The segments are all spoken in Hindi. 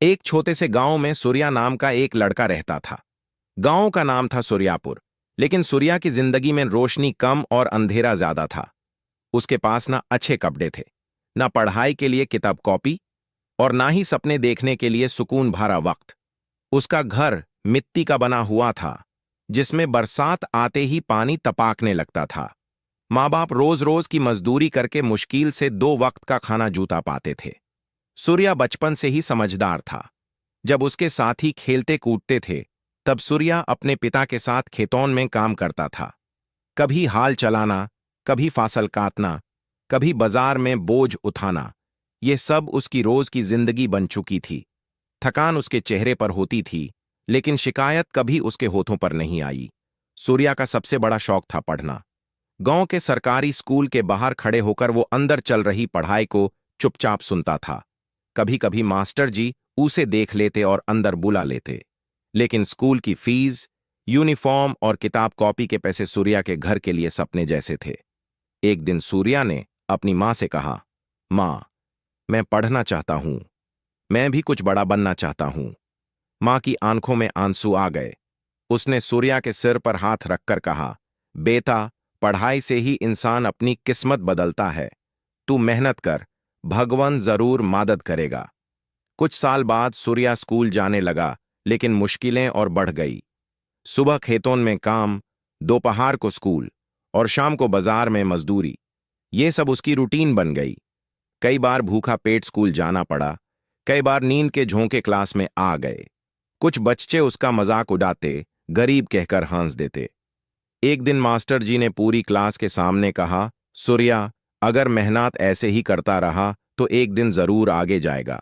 एक छोटे से गांव में सूर्या नाम का एक लड़का रहता था। गांव का नाम था सूर्यापुर, लेकिन सूर्या की जिंदगी में रोशनी कम और अंधेरा ज्यादा था। उसके पास ना अच्छे कपड़े थे, ना पढ़ाई के लिए किताब कॉपी, और ना ही सपने देखने के लिए सुकून भरा वक्त। उसका घर मिट्टी का बना हुआ था, जिसमें बरसात आते ही पानी टपकने लगता था। माँ बाप रोज रोज की मजदूरी करके मुश्किल से 2 वक्त का खाना जूता पाते थे। सूर्या बचपन से ही समझदार था। जब उसके साथी खेलते कूदते थे, तब सूर्या अपने पिता के साथ खेतों में काम करता था। कभी हाल चलाना, कभी फसल काटना, कभी बाजार में बोझ उठाना। ये सब उसकी रोज की जिंदगी बन चुकी थी। थकान उसके चेहरे पर होती थी, लेकिन शिकायत कभी उसके होठों पर नहीं आई। सूर्या का सबसे बड़ा शौक था पढ़ना। गांव के सरकारी स्कूल के बाहर खड़े होकर वो अंदर चल रही पढ़ाई को चुपचाप सुनता था। कभी कभी मास्टर जी उसे देख लेते और अंदर बुला लेते, लेकिन स्कूल की फीस, यूनिफॉर्म और किताब कॉपी के पैसे सूर्या के घर के लिए सपने जैसे थे। एक दिन सूर्या ने अपनी मां से कहा, मां, मैं पढ़ना चाहता हूं, मैं भी कुछ बड़ा बनना चाहता हूं। मां की आंखों में आंसू आ गए। उसने सूर्या के सिर पर हाथ रखकर कहा, बेटा, पढ़ाई से ही इंसान अपनी किस्मत बदलता है। तू मेहनत कर, भगवान जरूर मदद करेगा। कुछ साल बाद सूर्या स्कूल जाने लगा, लेकिन मुश्किलें और बढ़ गई। सुबह खेतों में काम, दोपहर को स्कूल और शाम को बाजार में मजदूरी। ये सब उसकी रूटीन बन गई। कई बार भूखा पेट स्कूल जाना पड़ा, कई बार नींद के झोंके क्लास में आ गए। कुछ बच्चे उसका मजाक उड़ाते, गरीब कहकर हंस देते। एक दिन मास्टर जी ने पूरी क्लास के सामने कहा, सूर्या, अगर मेहनत ऐसे ही करता रहा तो एक दिन जरूर आगे जाएगा।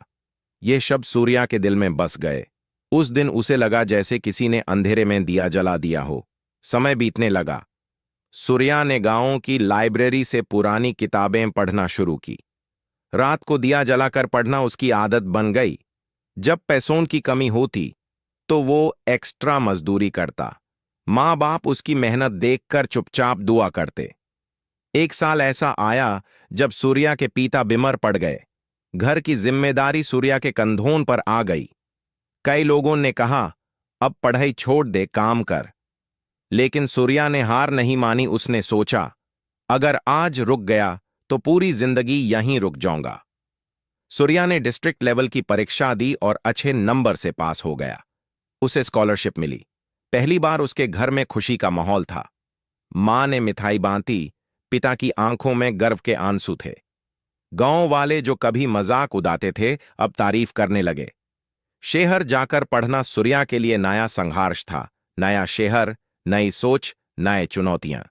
ये शब्द सूर्या के दिल में बस गए। उस दिन उसे लगा जैसे किसी ने अंधेरे में दिया जला दिया हो। समय बीतने लगा। सूर्या ने गांव की लाइब्रेरी से पुरानी किताबें पढ़ना शुरू की। रात को दिया जलाकर पढ़ना उसकी आदत बन गई। जब पैसों की कमी होती, तो वो एक्स्ट्रा मजदूरी करता। माँ बाप उसकी मेहनत देखकर चुपचाप दुआ करते। एक साल ऐसा आया जब सूर्या के पिता बीमार पड़ गए। घर की जिम्मेदारी सूर्या के कंधों पर आ गई। कई लोगों ने कहा, अब पढ़ाई छोड़ दे, काम कर। लेकिन सूर्या ने हार नहीं मानी। उसने सोचा, अगर आज रुक गया तो पूरी जिंदगी यहीं रुक जाऊंगा। सूर्या ने डिस्ट्रिक्ट लेवल की परीक्षा दी और अच्छे नंबर से पास हो गया। उसे स्कॉलरशिप मिली। पहली बार उसके घर में खुशी का माहौल था। मां ने मिठाई बांटी, पिता की आंखों में गर्व के आंसू थे। गांव वाले जो कभी मजाक उड़ाते थे, अब तारीफ करने लगे। शहर जाकर पढ़ना सूर्या के लिए नया संघर्ष था। नया शहर, नई सोच, नए चुनौतियां।